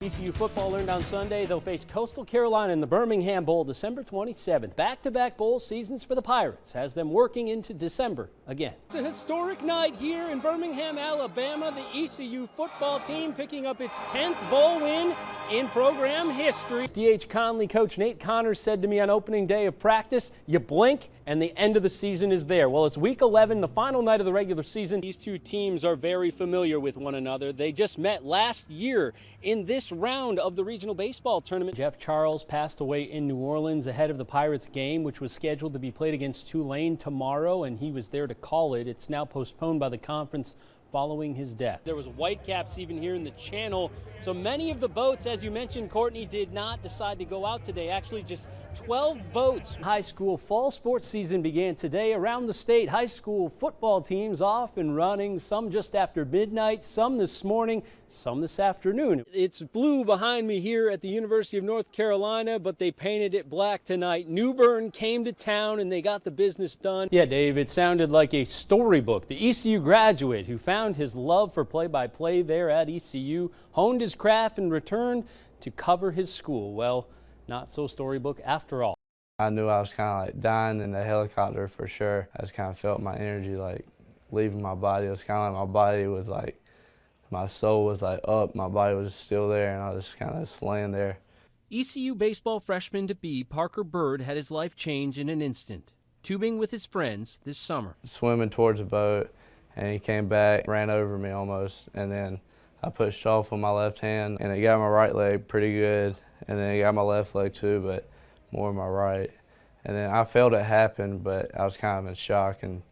ECU football learned on Sunday they'll face Coastal Carolina in the Birmingham Bowl December 27th. Back-to-back bowl seasons for the Pirates has them working into December again. It's a historic night here in Birmingham, Alabama. The ECU football team picking up its 10th bowl win in program history. D.H. Conley coach Nate Connors said to me on opening day of practice, you blink and the end of the season is there. Well, it's week 11, the final night of the regular season. These two teams are very familiar with one another. They just met last year in this round of the regional baseball tournament. Jeff Charles passed away in New Orleans ahead of the Pirates game, which was scheduled to be played against Tulane tomorrow, and he was there to call it. It's now postponed by the conference following his death. There was whitecaps even here in the channel, so many of the boats, as you mentioned, Courtney, did not decide to go out today. Actually, just 12 boats. High school fall sports season began today around the state. High school football teams off and running, some just after midnight, some this morning, some this afternoon. It's blue behind me here at the University of North Carolina, but they painted it black tonight. New Bern came to town and they got the business done. Yeah, Dave, it sounded like a storybook. The ECU graduate who found his love for play-by-play there at ECU, honed his craft and returned to cover his school. Well, not so storybook after all. I knew I was kind of like dying in the helicopter for sure. I just kind of felt my energy like leaving my body. It was kind of like my body was like, my soul was like up, my body was still there, and I was just kind of just laying there. ECU baseball freshman to be Parker Bird had his life change in an instant, tubing with his friends this summer. Swimming towards a boat, and he came back, ran over me almost, and then I pushed off with my left hand, and it got my right leg pretty good, and then it got my left leg too, but more my right. And then I felt it happen, but I was kind of in shock and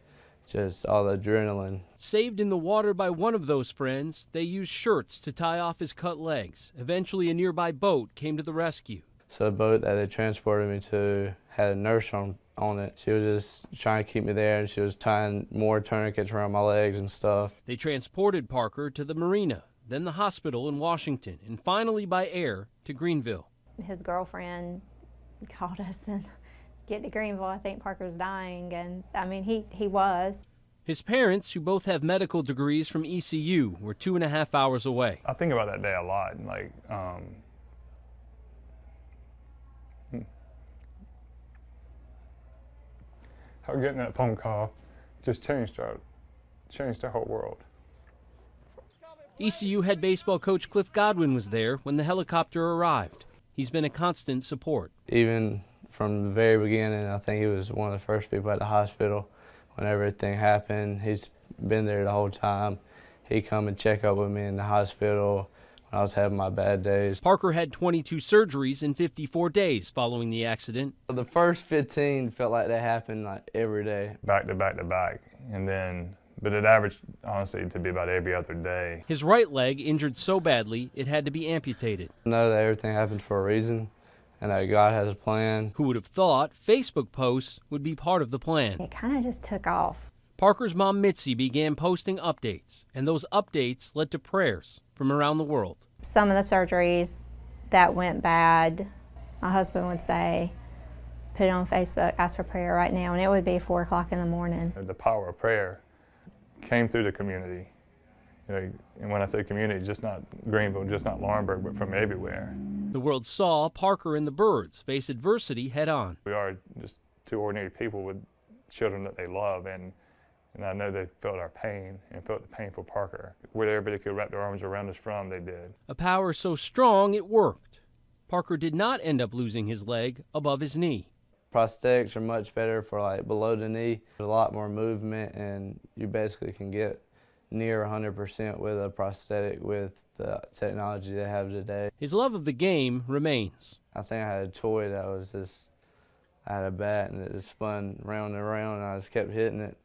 just all the adrenaline. Saved in the water by one of those friends, they used shirts to tie off his cut legs. Eventually, a nearby boat came to the rescue. So the boat that they transported me to had a nurse on it. She was just trying to keep me there, and she was tying more tourniquets around my legs and stuff. They transported Parker to the marina, then the hospital in Washington, and finally by air to Greenville. His girlfriend called us and get to Greenville. I think Parker's dying, and I mean, he was. His parents, who both have medical degrees from ECU, were 2.5 hours away. I think about that day a lot. Like, how getting that phone call just changed the whole world. ECU head baseball coach Cliff Godwin was there when the helicopter arrived. He's been a constant support. Even from the very beginning, I think he was one of the first people at the hospital when everything happened. He's been there the whole time. He'd come and check up with me in the hospital when I was having my bad days. Parker had 22 surgeries in 54 days following the accident. The first 15 felt like they happened like every day. Back to back to back. And then, but it averaged, honestly, to be about every other day. His right leg injured so badly it had to be amputated. I know that everything happens for a reason and that God has a plan. Who would have thought Facebook posts would be part of the plan? It kind of just took off. Parker's mom, Mitzi, began posting updates, and those updates led to prayers from around the world. Some of the surgeries that went bad, my husband would say, put it on Facebook, ask for prayer right now, and it would be 4 o'clock in the morning. The power of prayer came through the community. You know, and when I say community, just not Greenville, just not Laurinburg, but from everywhere. The world saw Parker and the Birds face adversity head on. We are just two ordinary people with children that they love, and I know they felt our pain and felt the pain for Parker. Where everybody could wrap their arms around us from, they did. A power so strong it worked. Parker did not end up losing his leg above his knee. Prosthetics are much better for like below the knee. There's a lot more movement, and you basically can get near 100% with a prosthetic with the technology they have today. His love of the game remains. I think I had a toy that was just, I had a bat and it just spun round and round and I just kept hitting it.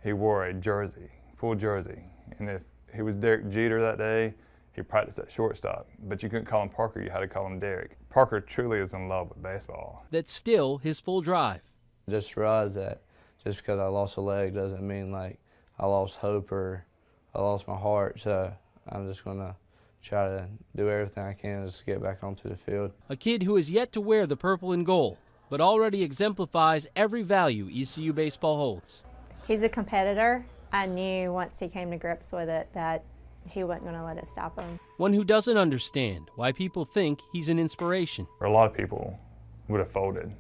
He wore a jersey, full jersey, and if he was Derek Jeter that day, he practiced at shortstop, but you couldn't call him Parker, you had to call him Derek. Parker truly is in love with baseball. That's still his full drive. Just realize that just because I lost a leg doesn't mean like I lost hope or I lost my heart, so I'm just going to try to do everything I can just to get back onto the field. A kid who has yet to wear the purple and gold, but already exemplifies every value ECU baseball holds. He's a competitor. I knew once he came to grips with it that he wasn't going to let it stop him. One who doesn't understand why people think he's an inspiration. A lot of people would have folded.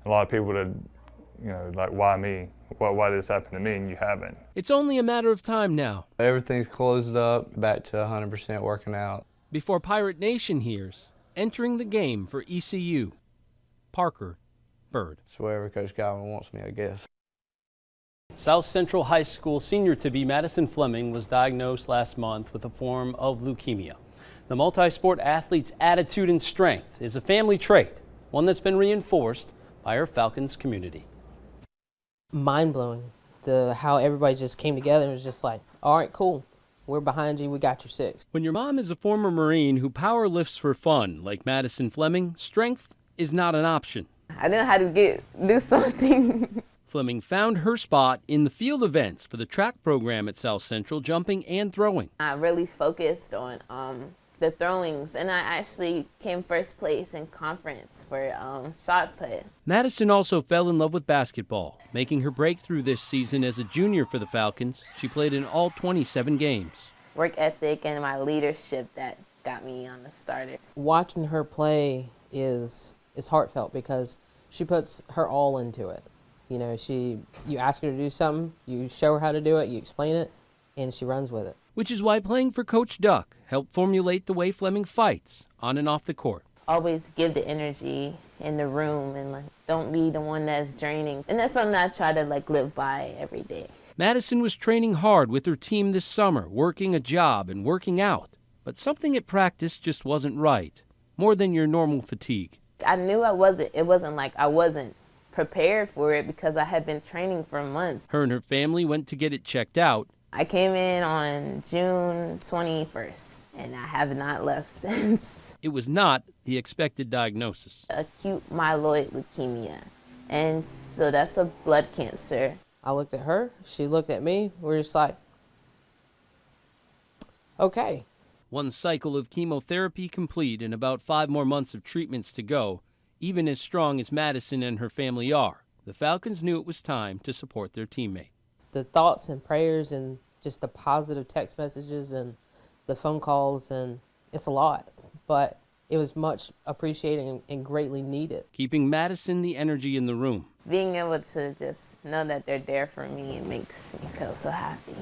A lot of people would have, like, why me? Why did this happen to me and you haven't? It's only a matter of time now. Everything's closed up, back to 100% working out. Before Pirate Nation hears, entering the game for ECU, Parker Bird. It's wherever Coach Godwin wants me, I guess. South Central High School senior-to-be Madison Fleming was diagnosed last month with a form of leukemia. The multi-sport athlete's attitude and strength is a family trait, one that's been reinforced by her Falcons community. Mind-blowing, how everybody just came together and was just like, all right, cool, we're behind you, we got your six. When your mom is a former Marine who power lifts for fun, like Madison Fleming, strength is not an option. I didn't know how to do something. Fleming found her spot in the field events for the track program at South Central, jumping and throwing. I really focused on the throwings, and I actually came first place in conference for shot put. Madison also fell in love with basketball, making her breakthrough this season as a junior for the Falcons. She played in all 27 games. Work ethic and my leadership that got me on the starters. Watching her play is heartfelt because she puts her all into it. You ask her to do something, you show her how to do it, you explain it, and she runs with it. Which is why playing for Coach Duck helped formulate the way Fleming fights on and off the court. Always give the energy in the room and don't be the one that's draining. And that's something I try to live by every day. Madison was training hard with her team this summer, working a job and working out. But something at practice just wasn't right, more than your normal fatigue. I knew it wasn't like I wasn't prepared for it because I had been training for months. Her and her family went to get it checked out. I came in on June 21st, and I have not left since. It was not the expected diagnosis. Acute myeloid leukemia, and so that's a blood cancer. I looked at her, she looked at me, we're just like, okay. One cycle of chemotherapy complete and about 5 more months of treatments to go. Even as strong as Madison and her family are, the Falcons knew it was time to support their teammate. The thoughts and prayers and just the positive text messages and the phone calls, and it's a lot, but it was much appreciated and greatly needed. Keeping Madison the energy in the room. Being able to just know that they're there for me, it makes me feel so happy.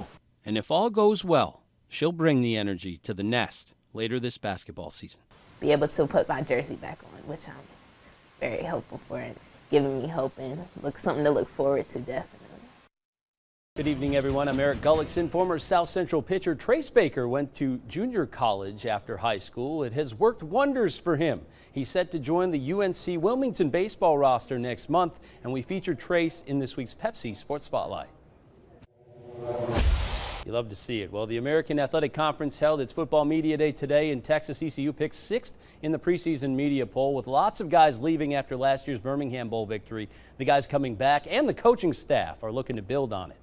And if all goes well, she'll bring the energy to the nest later this basketball season. Be able to put my jersey back on, which I'm very hopeful for it, giving me hope and something to look forward to, definitely. Good evening, everyone. I'm Eric Gullickson. Former South Central pitcher Trace Baker went to junior college after high school. It has worked wonders for him. He's set to join the UNC Wilmington baseball roster next month, and we featured Trace in this week's Pepsi Sports Spotlight. You love to see it. Well, the American Athletic Conference held its football media day today, and Texas ECU picked 6th in the preseason media poll, with lots of guys leaving after last year's Birmingham Bowl victory. The guys coming back and the coaching staff are looking to build on it.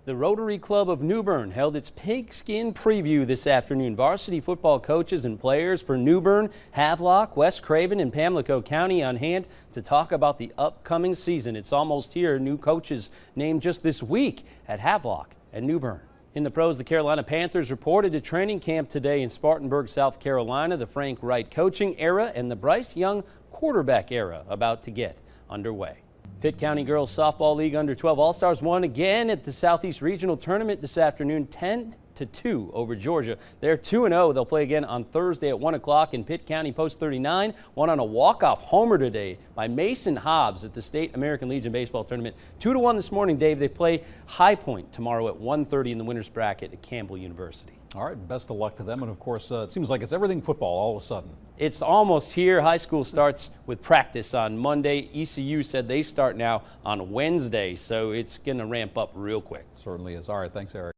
The Rotary Club of New Bern held its pigskin preview this afternoon. Varsity football coaches and players for New Bern, Havelock, West Craven, and Pamlico County on hand to talk about the upcoming season. It's almost here. New coaches named just this week at Havelock and New Bern. In the pros, the Carolina Panthers reported to training camp today in Spartanburg, South Carolina. The Frank Wright coaching era and the Bryce Young quarterback era about to get underway. Pitt County Girls Softball League Under-12 All-Stars won again at the Southeast Regional Tournament this afternoon, 10-2 over Georgia. They're 2-0. They'll play again on Thursday at 1 o'clock in Pitt County. Post 39 won on a walk-off homer today by Mason Hobbs at the State American Legion Baseball Tournament. 2-1 this morning, Dave. They play High Point tomorrow at 1:30 in the winner's bracket at Campbell University. All right, best of luck to them. And of course, it seems like it's everything football all of a sudden. It's almost here. High school starts with practice on Monday. ECU said they start now on Wednesday, so it's going to ramp up real quick. Certainly is. All right, thanks, Eric.